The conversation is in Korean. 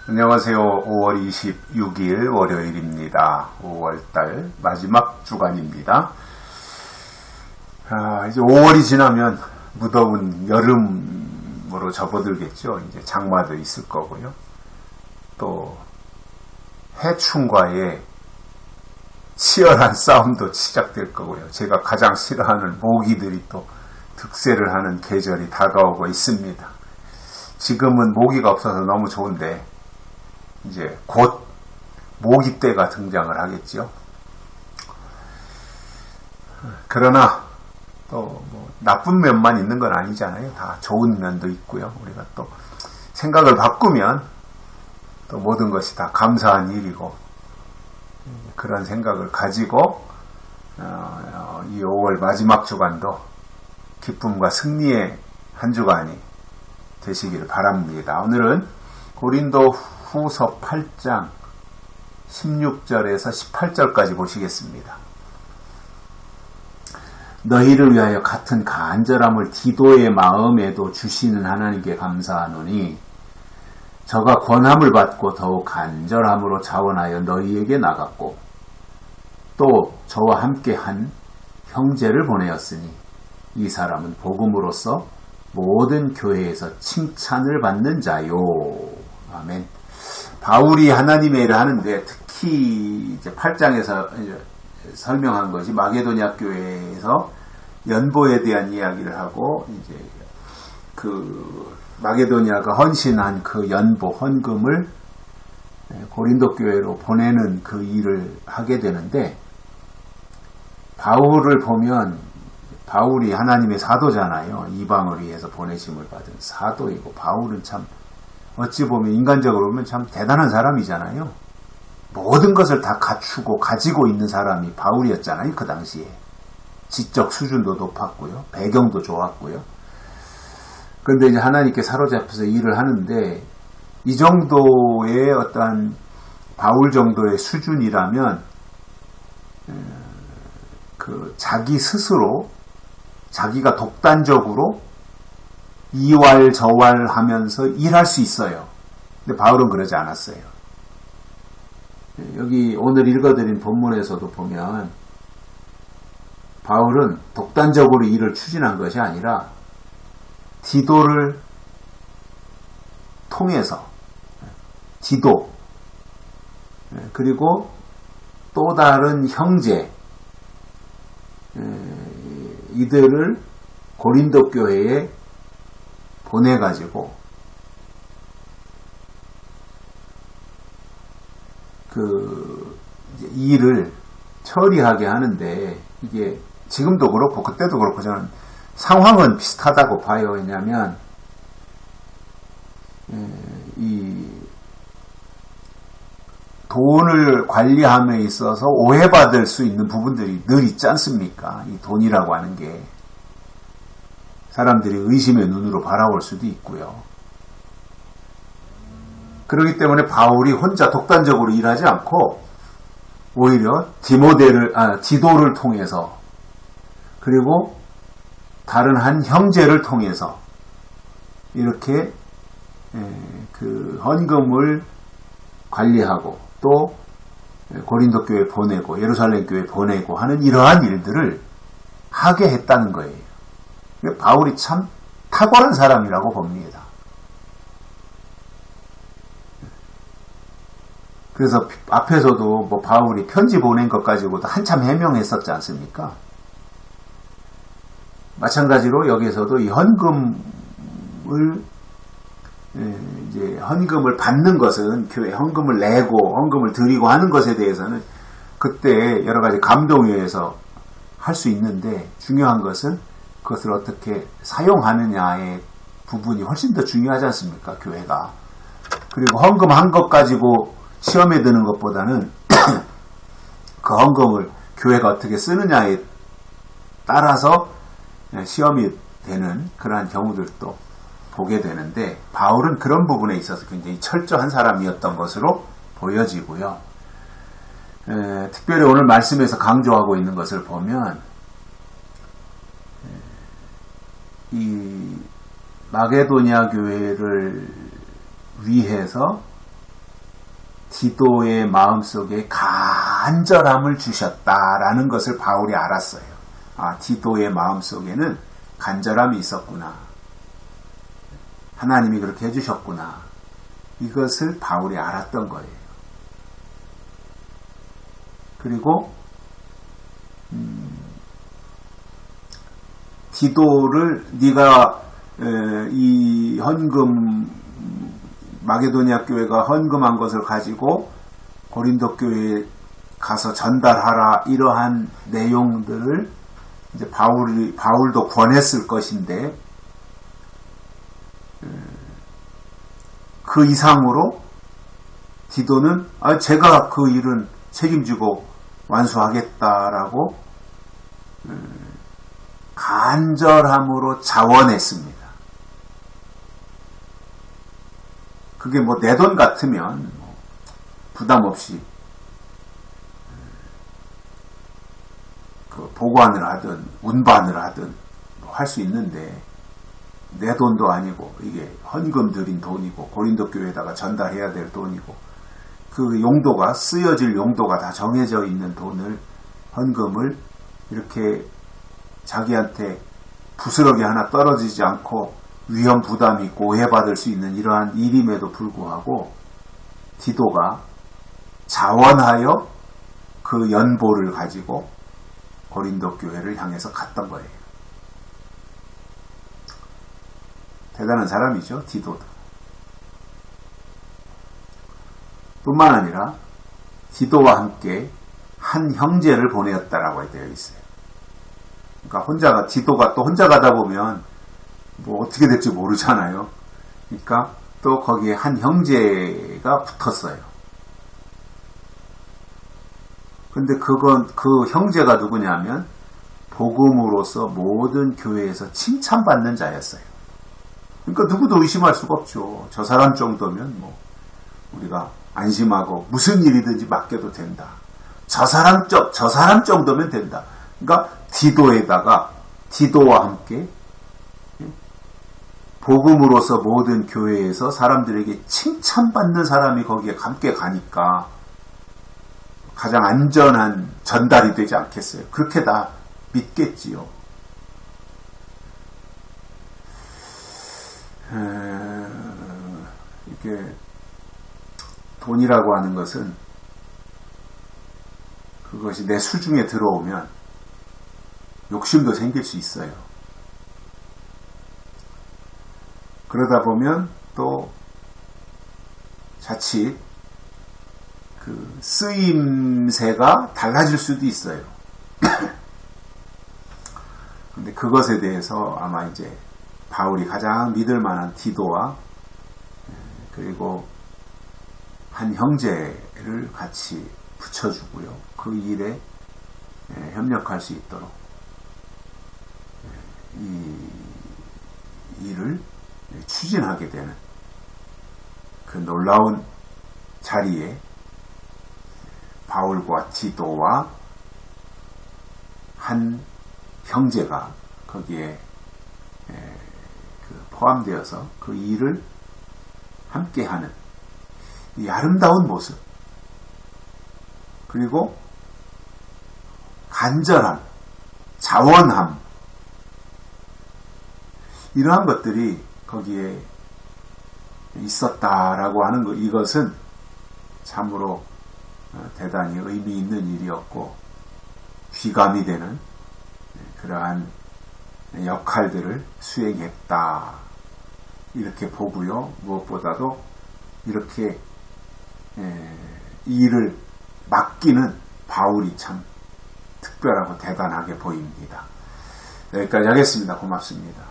안녕하세요. 5월 26일 월요일입니다. 5월달 마지막 주간입니다. 이제 5월이 지나면 무더운 여름으로 접어들겠죠. 이제 장마도 있을 거고요. 또 해충과의 치열한 싸움도 시작될 거고요. 제가 가장 싫어하는 모기들이 또 득세를 하는 계절이 다가오고 있습니다. 지금은 모기가 없어서 너무 좋은데 이제 곧 모기때가 등장을 하겠죠. 그러나 또 뭐 나쁜 면만 있는 건 아니잖아요. 다 좋은 면도 있고요. 우리가 또 생각을 바꾸면 또 모든 것이 다 감사한 일이고, 그런 생각을 가지고 이 5월 마지막 주간도 기쁨과 승리의 한 주간이 되시길 바랍니다. 오늘은 고린도 후서 8장 16절에서 18절까지 보시겠습니다. 너희를 위하여 같은 간절함을 디도의 마음에도 주시는 하나님께 감사하노니 저가 권함을 받고 더욱 간절함으로 자원하여 너희에게 나갔고 또 저와 함께 한 형제를 보내었으니 이 사람은 복음으로써 모든 교회에서 칭찬을 받는 자요. 아멘. 바울이 하나님의 일을 하는데 특히 이제 8장에서 설명한 것이 마게도냐 교회에서 연보에 대한 이야기를 하고, 이제 그 마게도냐가 헌신한 그 연보 헌금을 고린도 교회로 보내는 그 일을 하게 되는데, 바울을 보면 바울이 하나님의 사도잖아요. 이방을 위해서 보내심을 받은 사도이고, 바울은 참 어찌 보면 인간적으로 보면 참 대단한 사람이잖아요. 모든 것을 다 갖추고 가지고 있는 사람이 바울이었잖아요. 그 당시에 지적 수준도 높았고요, 배경도 좋았고요. 그런데 이제 하나님께 사로잡혀서 일을 하는데, 이 정도의 어떤 바울 정도의 수준이라면 그 자기 스스로 자기가 독단적으로 이왈저왈하면서 일할 수 있어요. 근데 바울은 그러지 않았어요. 여기 오늘 읽어드린 본문에서도 보면 바울은 독단적으로 일을 추진한 것이 아니라 디도를 통해서, 디도 그리고 또 다른 형제 이들을 고린도 교회에 보내가지고 그 일을 처리하게 하는데, 이게 지금도 그렇고 그때도 그렇고 저는 상황은 비슷하다고 봐요. 왜냐하면 이 돈을 관리함에 있어서 오해받을 수 있는 부분들이 늘 있지 않습니까? 이 돈이라고 하는 게 사람들이 의심의 눈으로 바라볼 수도 있고요. 그렇기 때문에 바울이 혼자 독단적으로 일하지 않고 오히려 디도를 통해서, 그리고 다른 한 형제를 통해서 이렇게 그 헌금을 관리하고 또 고린도 교회에 보내고 예루살렘 교회에 보내고 하는 이러한 일들을 하게 했다는 거예요. 바울이 참 탁월한 사람이라고 봅니다. 그래서 앞에서도 뭐 바울이 편지 보낸 것 가지고도 한참 해명했었지 않습니까? 마찬가지로 여기에서도 이 헌금을 받는 것은, 교회 헌금을 내고 헌금을 드리고 하는 것에 대해서는 그때 여러 가지 감동에 의해서 할 수 있는데, 중요한 것은 그것을 어떻게 사용하느냐의 부분이 훨씬 더 중요하지 않습니까? 교회가. 그리고 헌금한 것 가지고 시험에 드는 것보다는 그 헌금을 교회가 어떻게 쓰느냐에 따라서 시험이 되는 그러한 경우들도 보게 되는데, 바울은 그런 부분에 있어서 굉장히 철저한 사람이었던 것으로 보여지고요. 특별히 오늘 말씀에서 강조하고 있는 것을 보면 이 마게도냐 교회를 위해서 디도의 마음속에 간절함을 주셨다라는 것을 바울이 알았어요. 아, 디도의 마음속에는 간절함이 있었구나. 하나님이 그렇게 해주셨구나. 이것을 바울이 알았던 거예요. 그리고 디도를 네가 이 헌금 마게도니아 교회가 헌금한 것을 가지고 고린도 교회에 가서 전달하라, 이러한 내용들을 이제 바울도 권했을 것인데 그 이상으로 디도는 제가 그 일은 책임지고 완수하겠다라고 간절함으로 자원했습니다. 그게 뭐 내 돈 같으면 부담 없이 그 보관을 하든 운반을 하든 할 수 있는데, 내 돈도 아니고 이게 헌금 들인 돈이고 고린도 교회에다가 전달해야 될 돈이고 그 용도가, 쓰여질 용도가 다 정해져 있는 돈을, 헌금을 이렇게 자기한테 부스러기 하나 떨어지지 않고 위험 부담이 있고 오해받을 수 있는 이러한 일임에도 불구하고 디도가 자원하여 그 연보를 가지고 고린도 교회를 향해서 갔던 거예요. 대단한 사람이죠, 디도도. 뿐만 아니라 디도와 함께 한 형제를 보내었다라고 되어 있어요. 그러니까 디도가 또 혼자 가다 보면 뭐 어떻게 될지 모르잖아요. 그러니까 또 거기에 한 형제가 붙었어요. 근데 그 형제가 누구냐면 복음으로서 모든 교회에서 칭찬받는 자였어요. 그러니까 누구도 의심할 수가 없죠. 저 사람 정도면 뭐 우리가 안심하고 무슨 일이든지 맡겨도 된다. 저 사람 정도면 된다. 그러니까 디도와 함께 복음으로서 모든 교회에서 사람들에게 칭찬받는 사람이 거기에 함께 가니까 가장 안전한 전달이 되지 않겠어요? 그렇게 다 믿겠지요. 이게 돈이라고 하는 것은 그것이 내 수중에 들어오면 욕심도 생길 수 있어요. 그러다 보면 또 자칫 그 쓰임새가 달라질 수도 있어요. 근데 그것에 대해서 아마 이제 바울이 가장 믿을 만한 디도와 그리고 한 형제를 같이 붙여주고요. 그 일에 협력할 수 있도록 이 일을 추진하게 되는 그 놀라운 자리에 바울과 디도와 한 형제가 거기에 포함되어서 그 일을 함께하는 이 아름다운 모습, 그리고 간절함, 자원함, 이러한 것들이 거기에 있었다라고 하는 것, 이것은 참으로 대단히 의미 있는 일이었고 귀감이 되는 그러한 역할들을 수행했다, 이렇게 보고요. 무엇보다도 이렇게 이 일을 맡기는 바울이 참 특별하고 대단하게 보입니다. 여기까지 하겠습니다. 고맙습니다.